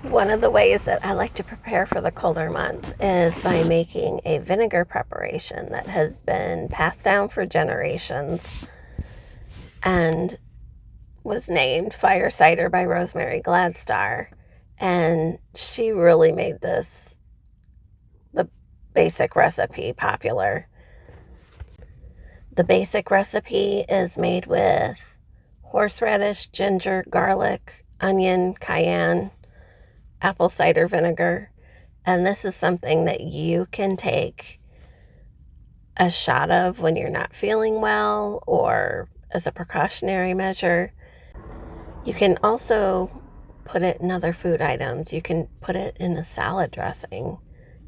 One of the ways that I like to prepare for the colder months is by making a vinegar preparation that has been passed down for generations and was named Fire Cider by Rosemary Gladstar. And she really made this, the basic recipe, popular. The basic recipe is made with horseradish, ginger, garlic, onion, cayenne, apple cider vinegar. And this is something that you can take a shot of when you're not feeling well or as a precautionary measure. You can also put it in other food items. You can put it in a salad dressing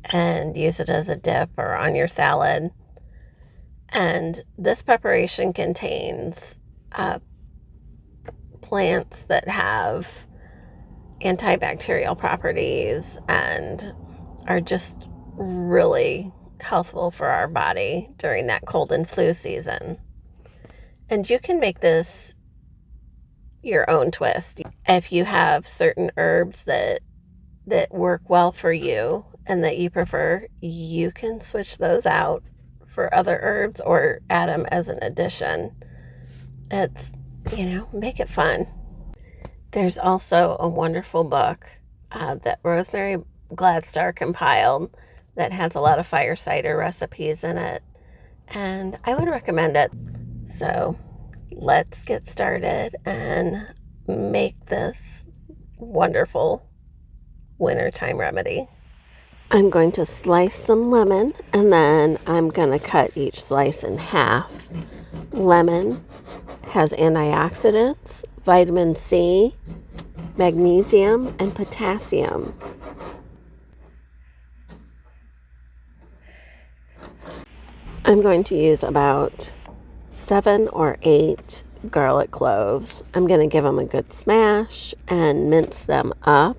and use it as a dip or on your salad. And this preparation contains plants that have antibacterial properties and are just really healthful for our body during that cold and flu season. And you can make this your own twist. If you have certain herbs that work well for you and that you prefer, you can switch those out for other herbs or add them as an addition. It's, make it fun. There's also a wonderful book that Rosemary Gladstar compiled that has a lot of fire cider recipes in it, and I would recommend it. So let's get started and make this wonderful wintertime remedy. I'm going to slice some lemon, and then I'm going to cut each slice in half. Lemon has antioxidants, vitamin C, magnesium, and potassium. I'm going to use about 7 or 8 garlic cloves. I'm going to give them a good smash and mince them up.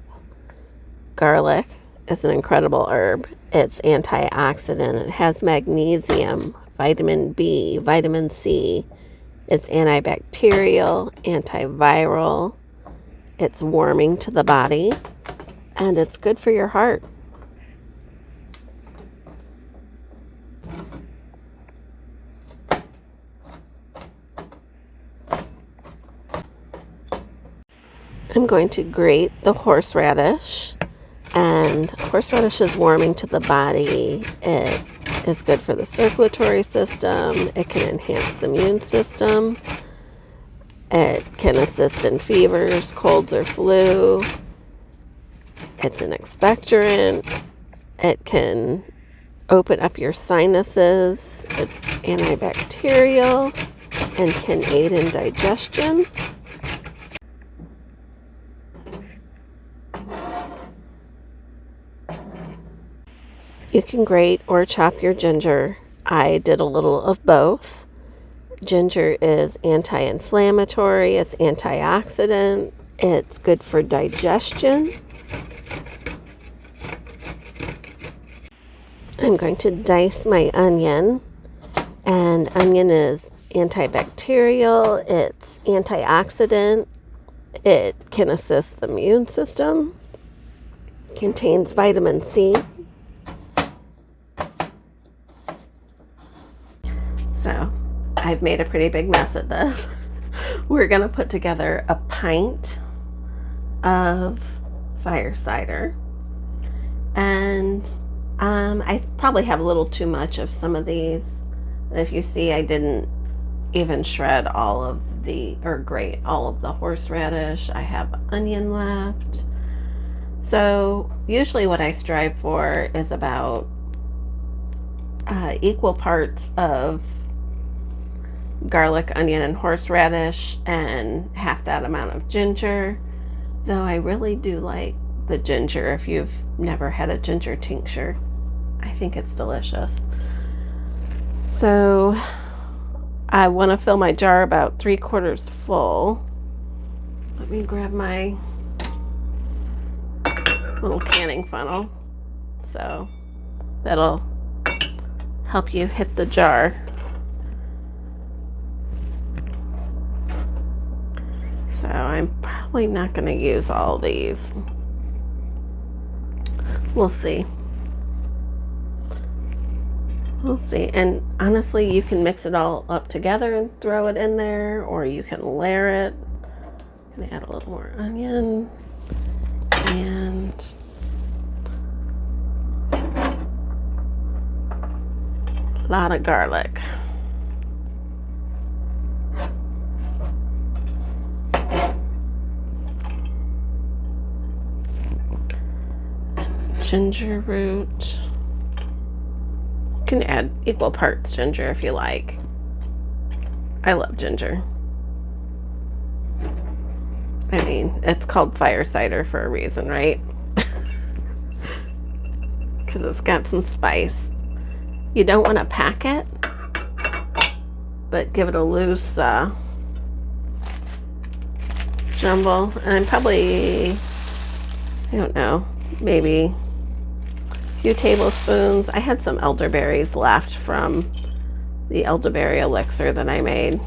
Garlic is an incredible herb. It's antioxidant. It has magnesium, vitamin B, vitamin C. It's antibacterial, antiviral. It's warming to the body, and it's good for your heart. I'm going to grate the horseradish, and horseradish is warming to the body. It is good for the circulatory system. It can enhance the immune system. It can assist in fevers, colds, or flu. It's an expectorant. It can open up your sinuses. It's antibacterial and can aid in digestion. You can grate or chop your ginger. I did a little of both. Ginger is anti-inflammatory, it's antioxidant, it's good for digestion. I'm going to dice my onion, and onion is antibacterial, it's antioxidant, it can assist the immune system, contains vitamin C. So I've made a pretty big mess of this. We're going to put together a pint of fire cider. And I probably have a little too much of some of these. If you see, I didn't even shred all of or grate all of the horseradish. I have onion left. So usually what I strive for is about equal parts of garlic, onion, and horseradish, and half that amount of ginger. Though I really do like the ginger. If you've never had a ginger tincture, I think it's delicious. So I want to fill my jar about 3/4 full. Let me grab my little canning funnel. So that'll help you hit the jar. So I'm probably not going to use all these. We'll see. We'll see. And honestly, you can mix it all up together and throw it in there, or you can layer it. I'm gonna add a little more onion and a lot of garlic. Ginger root. You can add equal parts ginger if you like. I love ginger. I mean, it's called fire cider for a reason, right? Because it's got some spice. You don't want to pack it, but give it a loose jumble. And I'm probably, I don't know, maybe a few tablespoons. I had some elderberries left from the elderberry elixir that I made.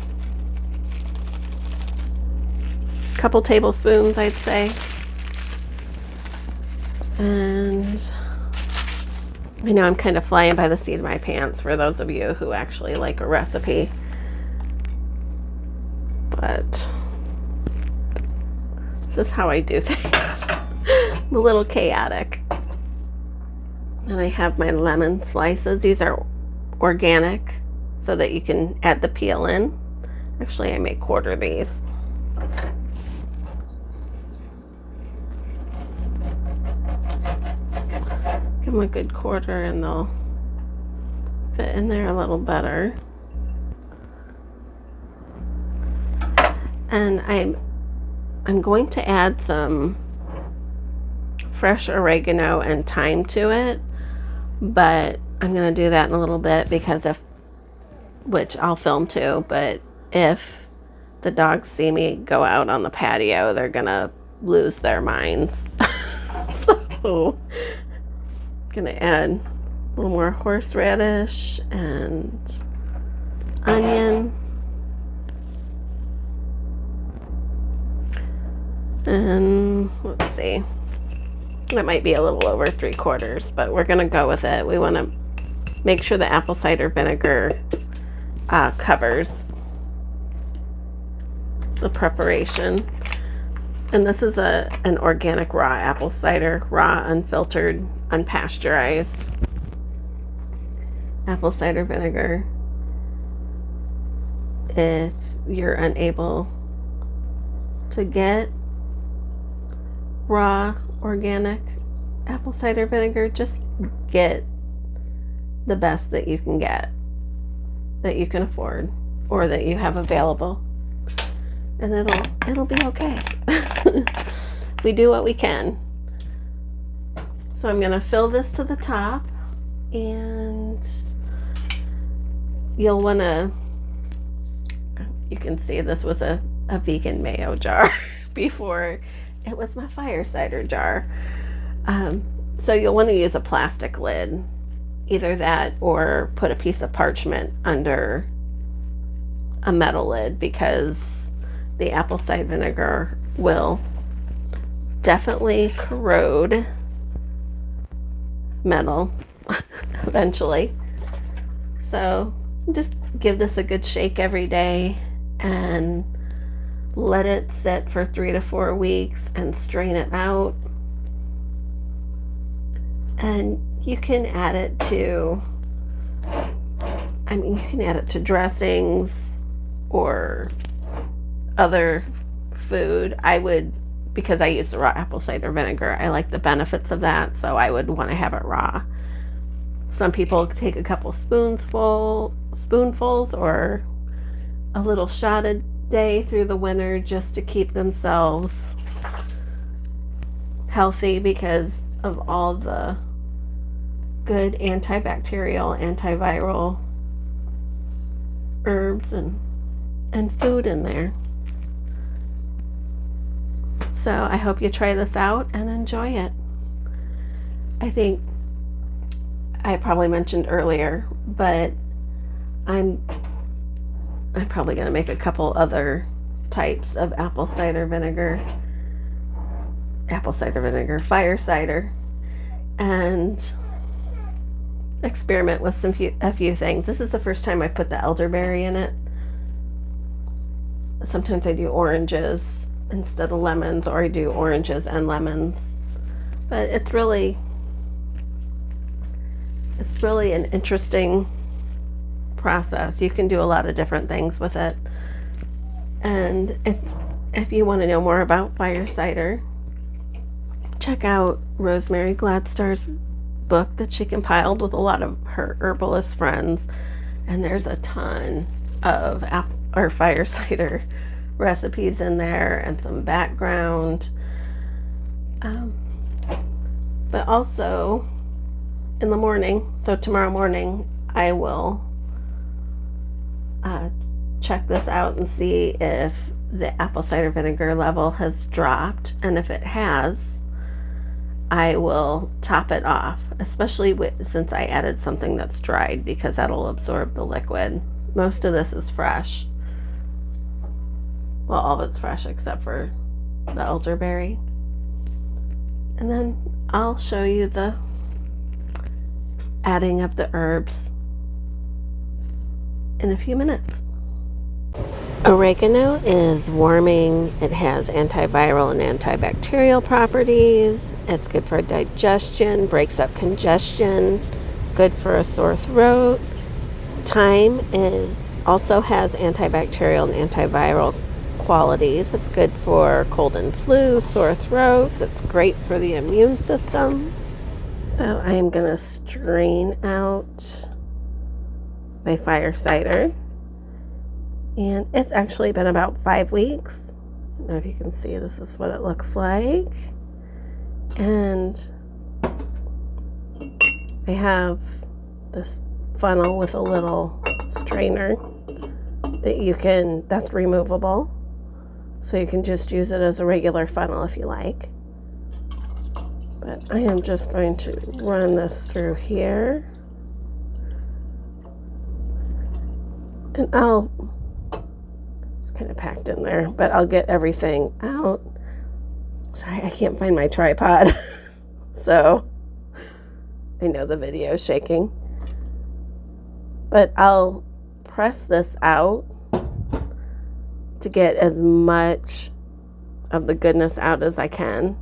A couple tablespoons, I'd say. And I know I'm kind of flying by the seat of my pants for those of you who actually like a recipe. But this is how I do things. I'm a little chaotic. And I have my lemon slices. These are organic so that you can add the peel in. Actually, I may quarter these. Give them a good quarter and they'll fit in there a little better. And I'm going to add some fresh oregano and thyme to it, but I'm going to do that in a little bit because which I'll film too, but if the dogs see me go out on the patio, they're going to lose their minds. So I'm going to add a little more horseradish and onion. And let's see, that might be a little over 3/4, but we're gonna go with it. We want to make sure the apple cider vinegar covers the preparation. And this is an organic raw apple cider, raw, unfiltered, unpasteurized apple cider vinegar. If you're unable to get raw organic apple cider vinegar, just get the best that you can get, that you can afford, or that you have available, and it'll be okay. We do what we can. So I'm gonna fill this to the top, and you'll wanna, you can see this was a vegan mayo jar before it was my fire cider jar. So you'll want to use a plastic lid, either that or put a piece of parchment under a metal lid, because the apple cider vinegar will definitely corrode metal eventually. So just give this a good shake every day and let it sit for 3 to 4 weeks and strain it out. And you can add it to, you can add it to dressings or other food. I would, because I use the raw apple cider vinegar, I like the benefits of that, so I would want to have it raw. Some people take a couple spoonfuls or a little shot a day through the winter just to keep themselves healthy because of all the good antibacterial, antiviral herbs and food in there. So I hope you try this out and enjoy it. I think I probably mentioned earlier, but I'm probably going to make a couple other types of apple cider vinegar, fire cider, and experiment with a few things. This is the first time I put the elderberry in it. Sometimes I do oranges instead of lemons, or I do oranges and lemons. But it's really an interesting process. You can do a lot of different things with it. And if you want to know more about fire cider, check out Rosemary Gladstar's book that she compiled with a lot of her herbalist friends, and there's a ton of fire cider recipes in there and some background. But also in the morning, so tomorrow morning, I will check this out and see if the apple cider vinegar level has dropped, and if it has, I will top it off, especially since I added something that's dried, because that'll absorb the liquid. Most of this is fresh. Well, all of it's fresh except for the elderberry. And then I'll show you the adding of the herbs in a few minutes. Oregano is warming. It has antiviral and antibacterial properties. It's good for digestion, breaks up congestion, good for a sore throat. Thyme also has antibacterial and antiviral qualities. It's good for cold and flu, sore throats. It's great for the immune system. So I am going to strain out my fire cider. And it's actually been about 5 weeks. I don't know if you can see, this is what it looks like. And I have this funnel with a little strainer that's removable. So you can just use it as a regular funnel if you like. But I am just going to run this through here. And it's kind of packed in there, but I'll get everything out. Sorry, I can't find my tripod. So I know the video is shaking. But I'll press this out to get as much of the goodness out as I can.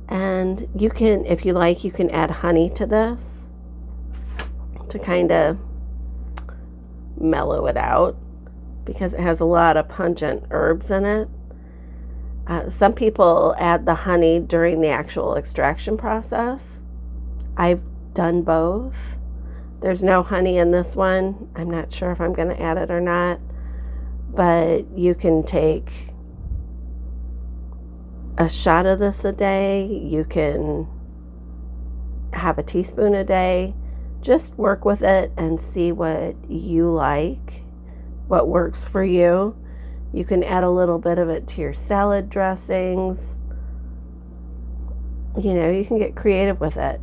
And you can, if you like, you can add honey to this to kind of mellow it out, because it has a lot of pungent herbs in it. Some people add the honey during the actual extraction process. I've done both. There's no honey in this one. I'm not sure if I'm going to add it or not, but you can take a shot of this a day. You can have a teaspoon a day. Just work with it and see what you like, what works for you. You can add a little bit of it to your salad dressings. You know, you can get creative with it.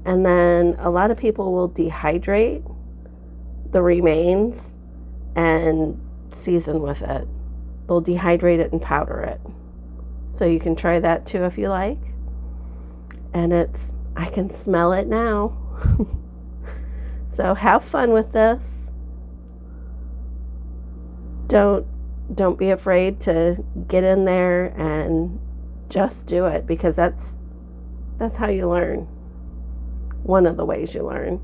And then a lot of people will dehydrate the remains and season with it. They'll dehydrate it and powder it. So you can try that too if you like. And I can smell it now. So have fun with this. Don't be afraid to get in there and just do it, because that's how you learn. One of the ways you learn.